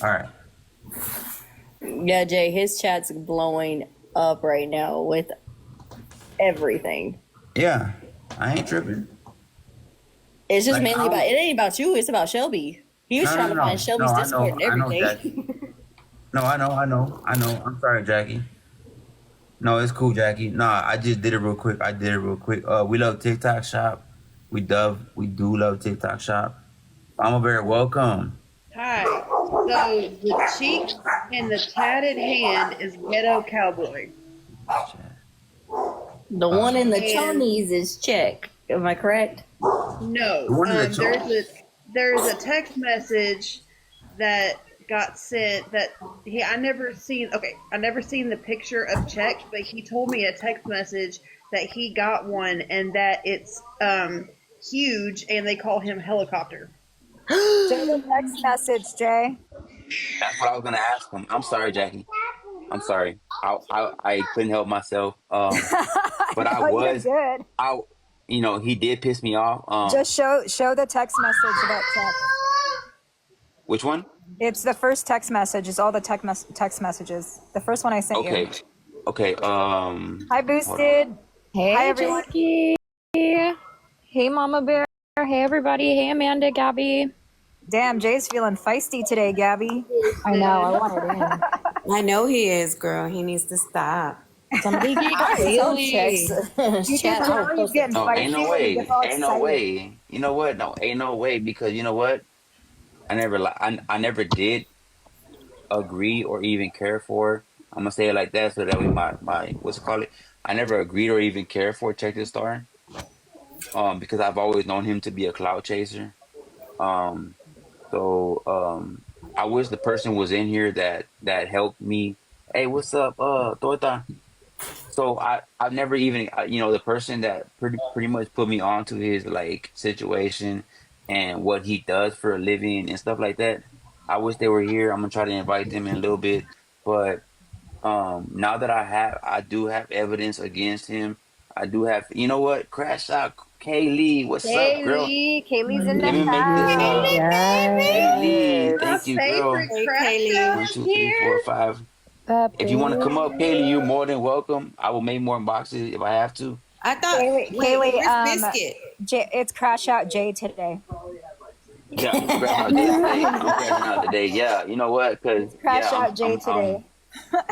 All right. Yeah, Jay, his chat's blowing up right now with everything. Yeah, I ain't tripping. It's just Like I mainly about, don't. it ain't about you, it's about Shelby. He was No, no, trying to find no, no. Shelby's Discord and I know, Jackie. everything. No, I know. I'm sorry, Jackie. No, it's cool, Jackie. Nah, I just did it real quick. I did it real quick. We love TikTok Shop. We do love TikTok Shop. Mama Bear, welcome. Hi. So the cheeks and the tatted hand is Ghetto Cowboy. The one in the And chonies is check. Am I correct? no, The one in the chalk. there's a text message that got sent that I never seen. Okay, I never seen the picture of check, but he told me a text message that he got one and that it's huge and they call him helicopter. Send a text message, Jay. That's what I was gonna ask him. I'm sorry, Jackie. I'm sorry. I couldn't help myself. But I No, you're was good. I he did piss me off. Just show the text message that text. Which one? It's the first text message. It's all the text messages. The first one I sent Okay. you. Okay. Hi, Boosted. Hey, Hi, everyone. Jackie. Hey, Mama Bear. Hey, everybody. Hey, Amanda, Gabby. Damn, Jay's feeling feisty today, Gabby. I know. I want it in. I know he is, girl. He needs to stop. Somebody get Really? You Chat, just I know will he's post it. getting No, feisty ain't no when he way. gets all Ain't no excited. way. You know what? No, ain't no way because you know what? I never did agree or even care for. I'm gonna say it like that so that way my what's it called it? I never agreed or even cared for Check This Star. Because I've always known him to be a cloud chaser. Um, so I wish the person was in here that helped me. Hey, what's up, Torta? So I've never even the person that pretty much put me onto his like situation and what he does for a living and stuff like that. I wish they were here. I'm gonna try to invite them in a little bit, but now that I do have evidence against him. I do have, you know what? Crash out, Kaylee. What's up, girl? Kaylee's in the Let me make this house. Kaylee. My Thank you, girl. favorite Hey, crash Kaylee. out One, is two, three, four, here. five. If you want to come up, Kaylee, Puppy. you're more than welcome. I will make more boxes if I have to. I thought, Kaylee, where's Biscuit? It's Crash Out Jay today. Yeah, I'm crashing out day today. I'm crashing out today. Yeah, you know what? Cause It's yeah, Crash Out Jay today.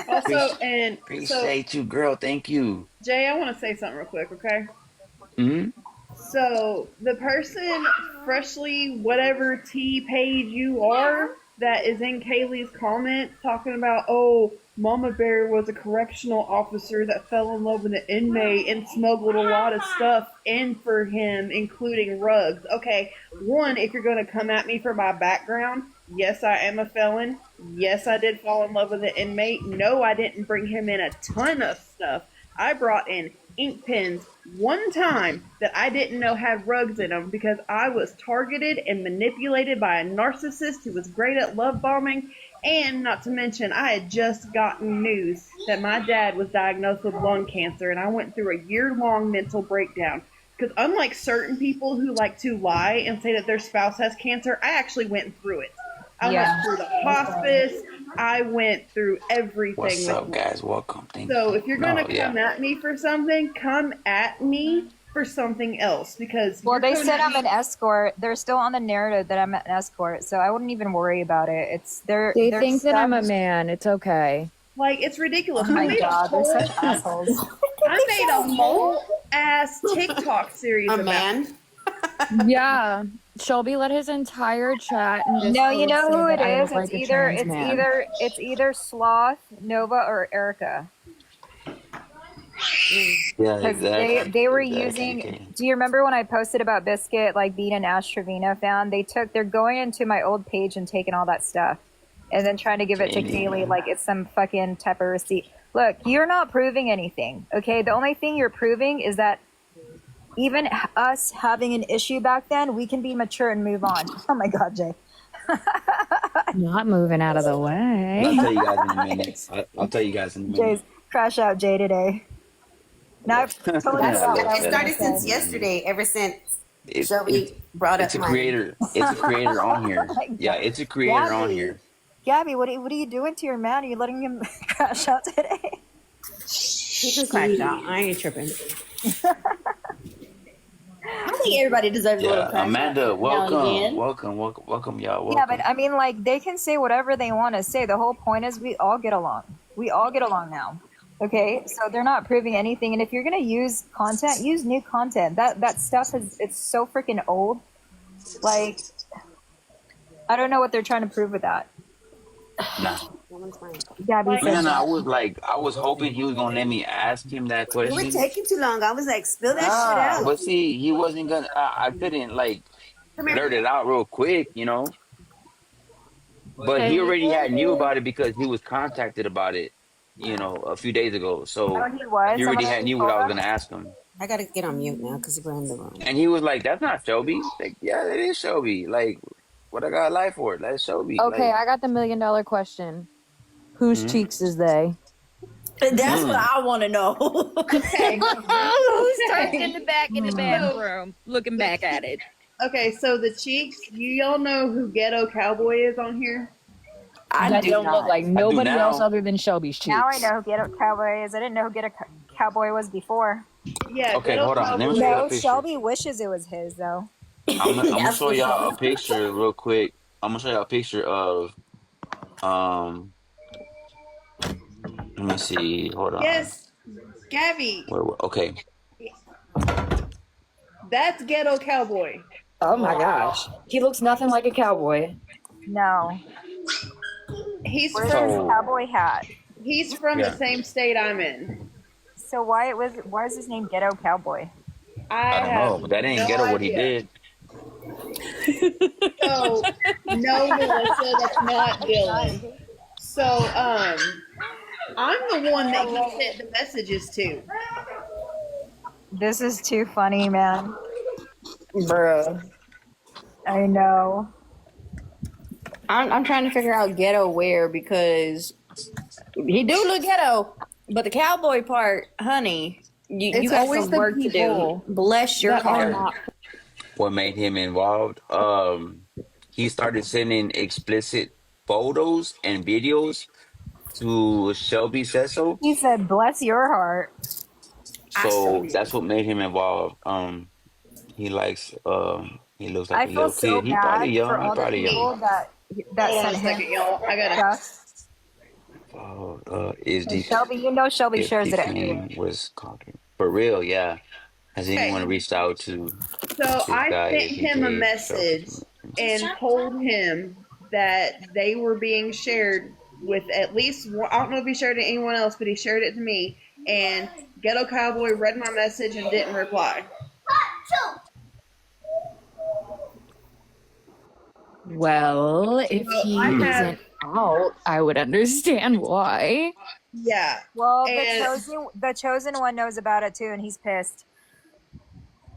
Also, and so appreciate you, girl. Thank you. Jay, I want to say something real quick, okay? Hmm. So the person freshly whatever T page you are that is in Kaylee's comments talking about, oh, Mama Bear was a correctional officer that fell in love with an inmate and smuggled a lot of stuff in for him, including rugs. Okay, one, if you're going to come at me for my background, yes, I am a felon. Yes, I did fall in love with an inmate. No, I didn't bring him in a ton of stuff. I brought in ink pens one time that I didn't know had rugs in them because I was targeted and manipulated by a narcissist who was great at love bombing. And not to mention, I had just gotten news that my dad was diagnosed with lung cancer, and I went through a year-long mental breakdown. Because unlike certain people who like to lie and say that their spouse has cancer, I actually went through it. I went through the hospice. I went through everything What's with up, me. guys? Welcome. Thank So you. if you're No, gonna yeah. come at me for something, come at me for something else because Well, you're they coming said at I'm me- an escort. They're still on the narrative that I'm an escort, so I wouldn't even worry about it. It's their They their think that I'm a stuff. man. It's okay. like it's ridiculous. Oh I my made a god, they're whole such assholes. I made a whole ass TikTok series A about man? Yeah. Shelby let his entire chat and just No, you know say who it that I is? look like a trans man. It's either Sloth, Nova, or Erica. Yeah, Because exactly. they were Exactly. using. Okay. Do you remember when I posted about Biscuit like being an Ash Trevino fan? They're going into my old page and taking all that stuff, and then trying to give it to Kaylee, Kaylee man. like it's some fucking type of receipt. Look, you're not proving anything. Okay, the only thing you're proving is that even us having an issue back then, we can be mature and move on. Oh my god, Jay. Not moving out of the I'll way. tell you guys in a minute. I'll tell you guys in a minute. Jay's Crash Out Jay today. Now I've totally That's, forgot what I it was going to started since say. yesterday, ever since It's Shelby brought up it's a my. creator. It's a creator on here. Oh my Yeah, god. it's a creator on Gabby. here. Gabby, what are you doing to your man? Are you letting him crash out today? He can crash out. I ain't tripping. I think everybody deserves a little Yeah, crash Amanda, now and welcome, again. welcome, y'all. Yeah, Welcome. but I mean, like, they can say whatever they want to say. The whole point is we all get along. We all get along now. Okay, so they're not proving anything. And if you're gonna use content, use new content. That stuff it's so freaking old. Like, I don't know what they're trying to prove with that. Nah. Woman's fine. Gabby Like- says Man, that. I was hoping he was gonna let me ask him that You were question. taking too long. I was like, spill that shit Ah, out. but see, he wasn't gonna. I couldn't like blurt it out real quick, you know. But he already had knew about it because he was contacted about it, you know, a few days ago. So Oh, he was. he already had knew what I was gonna ask him, I gotta get on mute now because we're in the room. and he was like, "That's not Shelby." Like, yeah, it is Shelby. Like, what I got a life for? That's Shelby. Okay, Like, I got the $1 million question. Whose Mhm. cheeks is they? That's what I want to know. Okay. Who's tucked in the back in the bathroom, looking back at it? Okay, so the cheeks, y'all know who Ghetto Cowboy is on here? I That do don't not. look like nobody now. else other than Shelby's cheeks. Now I know who Get a Cowboy is. I didn't know who Get a Cowboy was before. Yeah. Okay, Ghetto hold on. Let me Cowboy- show you a No, picture. Shelby wishes it was his though. I'm gonna That's show what's y'all up. a picture real quick. I'm gonna show y'all a picture of let me see. Hold on. Yes, Gabby. Okay. That's Ghetto Cowboy. Oh my gosh. He looks nothing like a cowboy. No. He's Where's from his So- cowboy hat? he's from Yeah. the same state I'm in. So why is his name Ghetto Cowboy? I don't know, but that ain't ghetto what he did. So no, Melissa, that's not Dylan. So I'm the one that he sent the messages to. This is too funny, man. Bruh. I know. I'm trying to figure out ghetto where because he do look ghetto, but the cowboy part, honey, you It's got always some the work to do. people Bless your that are heart. not. What made him involved? He started sending explicit photos and videos to Shelby Cecil. He said, "Bless your heart." So that's what made him involved. He likes he looks like I a feel little so kid. He bad probably young. for He all the probably people young. that Hold on sent a second, him y'all. I gotta. stuff. Is And the Shelby, you know Shelby if shares the it everywhere. claim was conquered for real? Yeah. Has anyone reached out to So this I guy? sent If he him a gave message Shelby and told him that they were being shared with at least one, I don't know if he shared it to anyone else, but he shared it to me. And Ghetto Cowboy read my message and didn't reply. Well, if he I have- isn't out, I would understand why. Yeah, Well, And- the chosen one knows about it too, and he's pissed.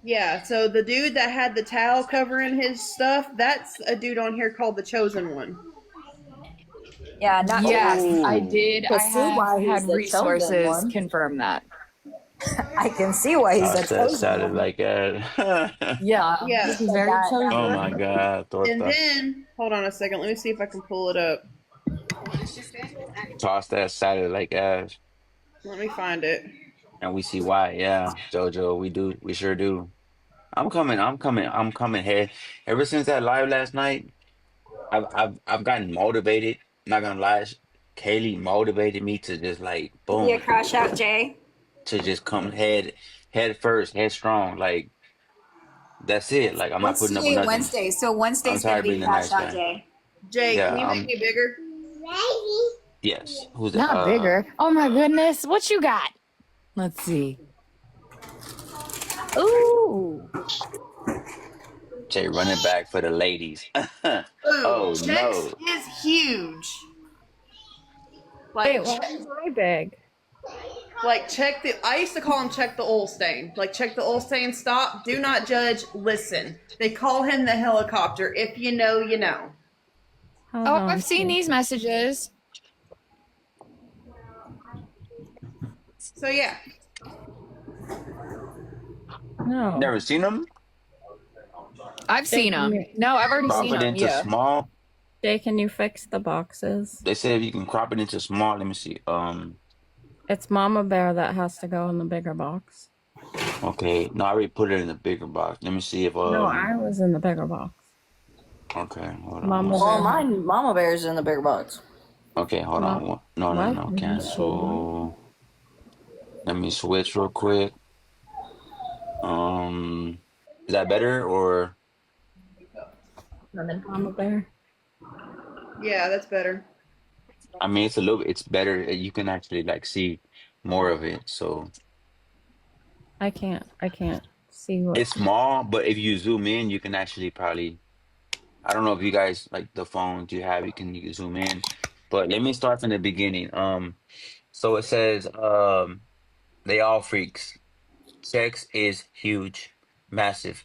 yeah. So the dude that had the towel covering his stuff, that's a dude on here called the Chosen One. Yeah, not Yes, Oh. I did. To I see why he's had the chosen resources one. confirm that. I can see why he's a That chosen sounded one. like that. Yeah, Yeah. this is very That- chosen. Oh my God, And Torta. then, hold on a second. Let me see if I can pull it up. Toss that sounded like ass. Let me find it. And we see why. Yeah, JoJo, we sure do. I'm coming head. Ever since that live last night, I've gotten motivated. Not gonna lie, Kaylee motivated me to just like Be a boom, crash out, Jay. to just come head first, headstrong. Like that's it. Like I'm not What's putting up with today? nothing. Wednesday. So I'm Wednesday's tired gonna of be being the crash nice out, guy. Jay. Jay, Yeah, can you make me bigger? yes. Who's Not bigger. Oh my goodness, what you got? Let's see. Ooh. Jay running back for the ladies. Ooh, Oh Chex no. is huge. Wait, Like, why is my big? like check the. I used to call him check the oil stain. Like check the oil stain. Stop. Do not judge. Listen. They call him the helicopter. If you know, you know. Oh, I've seen these messages. So yeah. No, Never seen them? I've seen them. No, I've already seen Profit them. into Yeah. small. Jay, can you fix the boxes? They said if you can crop it into small. Let me see. It's Mama Bear that has to go in the bigger box. Okay. No, I already put it in the bigger box. Let me see if No, I was in the bigger box. Okay, hold on. Mama one Well, second. mine, Mama Bear's in the bigger box. Okay, hold on. No, What? cancel. Let me switch real quick. Is that better or? Mama Bear. Yeah, that's better. I mean, it's better. You can actually like see more of it. So I can't see what. it's small, but if you zoom in, you can actually probably. I don't know if you guys like the phones you have. You can zoom in, but let me start from the beginning. So it says they all freaks. Sex is huge, massive.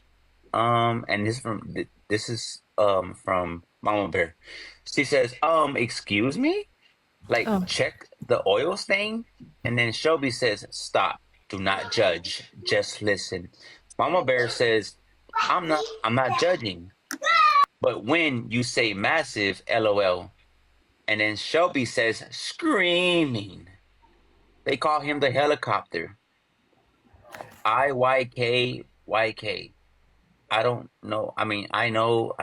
And this is from Mama Bear. She says, excuse me? Like, Oh, check the oil stain? And then Shelby says, stop. Do not judge. Just listen. Mama Bear says, I'm not judging. But when you say massive, LOL. And then Shelby says, screaming. They call him the helicopter. IYK. I don't know. I mean, I know.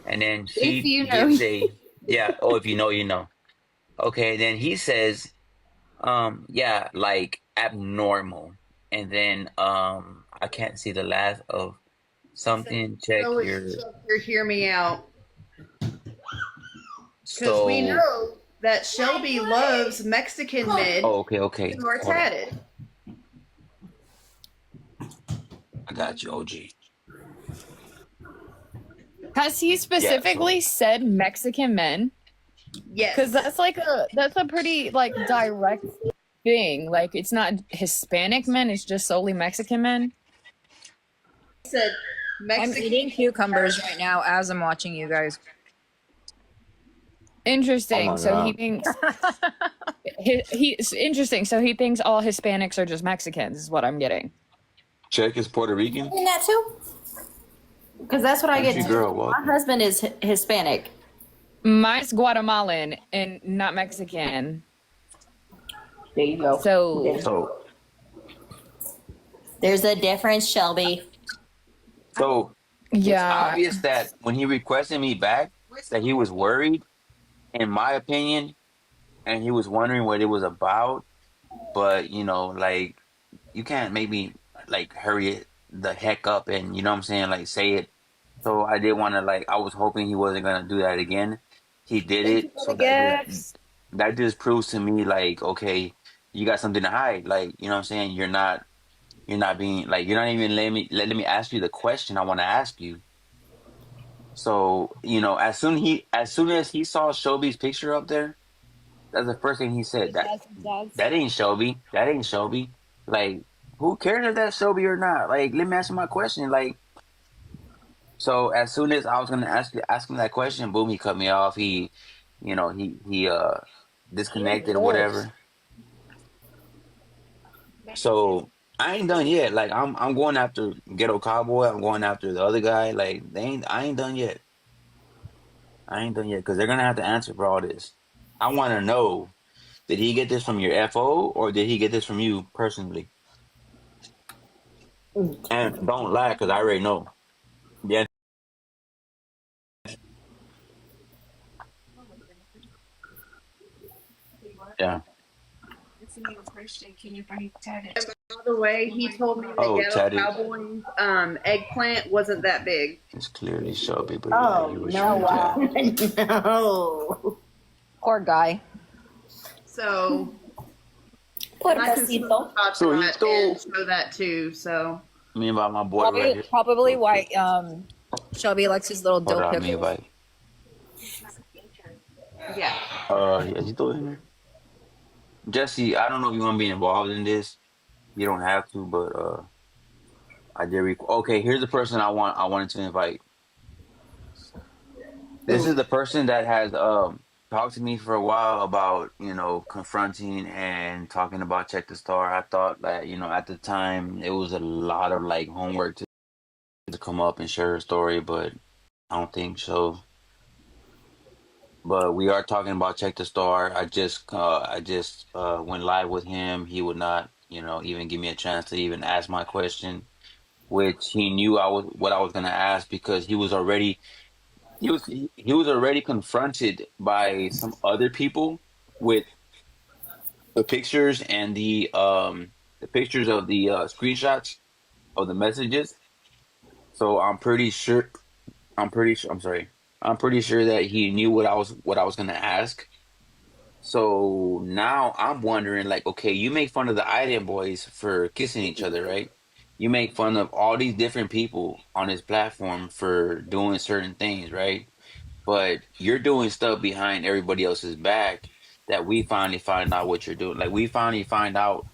And then If she you know. gives yeah, oh, if you know, you know. Okay, then he says, yeah, like abnormal. And then I can't see the last of something. Check So your hear me out. Because we so know that Shelby loves Mexican men oh, okay. who are Hold on. tatted. I got you, OG. Has he specifically said Mexican men? Yes. Because that's a pretty like direct thing. Like it's not Hispanic men; it's just solely Mexican men. He said I'm Mexican. eating cucumbers right now as I'm watching you guys. Interesting. Oh my So he God. thinks he's interesting. So he thinks all Hispanics are just Mexicans. Is what I'm getting. Check is Puerto Rican. In that too? Because that's what I get Country too. girl, My welcome. husband is Hispanic. Mine's Guatemalan and not Mexican. There you go. So So There's a difference, Shelby. it's yeah, obvious that when he requested me back, that he was worried, in my opinion, and he was wondering what it was about. But like you can't make me like hurry it the heck up and you know what I'm saying, like say it. So I did want to like I was hoping he wasn't gonna do that again. He did it, so that just proves to me like okay, you got something to hide. Like you know what I'm saying, you're not being like you're not even letting me ask you the question I want to ask you. So as soon as he saw Shelby's picture up there, that's the first thing he said. That ain't Shelby. That ain't Shelby. Like, who cares if that's Shelby or not? Like, let me answer my question. Like, so as soon as I was gonna ask him that question, boom, he cut me off. He disconnected or whatever. So I ain't done yet. Like, I'm going after Ghetto Cowboy. I'm going after the other guy. Like, I ain't done yet. I ain't done yet because they're gonna have to answer for all this. I want to know. Did he get this from your FO or did he get this from you personally? And don't lie, because I already know. Yeah. Yeah. By the way, he told me the Oh, Ghetto tatted. Cowboys eggplant wasn't that big. It's clearly Shelby, but Oh, yeah, he was no, shooting that. no. Poor guy. So Poor I can Casito. So he and stole show that too. So me about my boy right here. Probably why Shelby likes his little Hold dope on, me pickles. invite. yeah. Yeah, is he still in there? Jesse, I don't know if you want to be involved in this. You don't have to, but I did. Okay, here's the person I wanted to invite. This is the person that has talked to me for a while about confronting and talking about Check the Star. I thought that at the time it was a lot of like homework to come up and share her story, but I don't think so. But we are talking about Check the Star. I just went live with him. He would not, even give me a chance to even ask my question, which he knew what I was gonna ask because he was already confronted by some other people with the pictures and the pictures of the screenshots of the messages. So I'm sorry. I'm pretty sure that he knew what I was gonna ask. So now I'm wondering, like, okay, you make fun of the Island Boys for kissing each other, right? You make fun of all these different people on this platform for doing certain things, right? But you're doing stuff behind everybody else's back that we finally find out what you're doing. Like we finally found out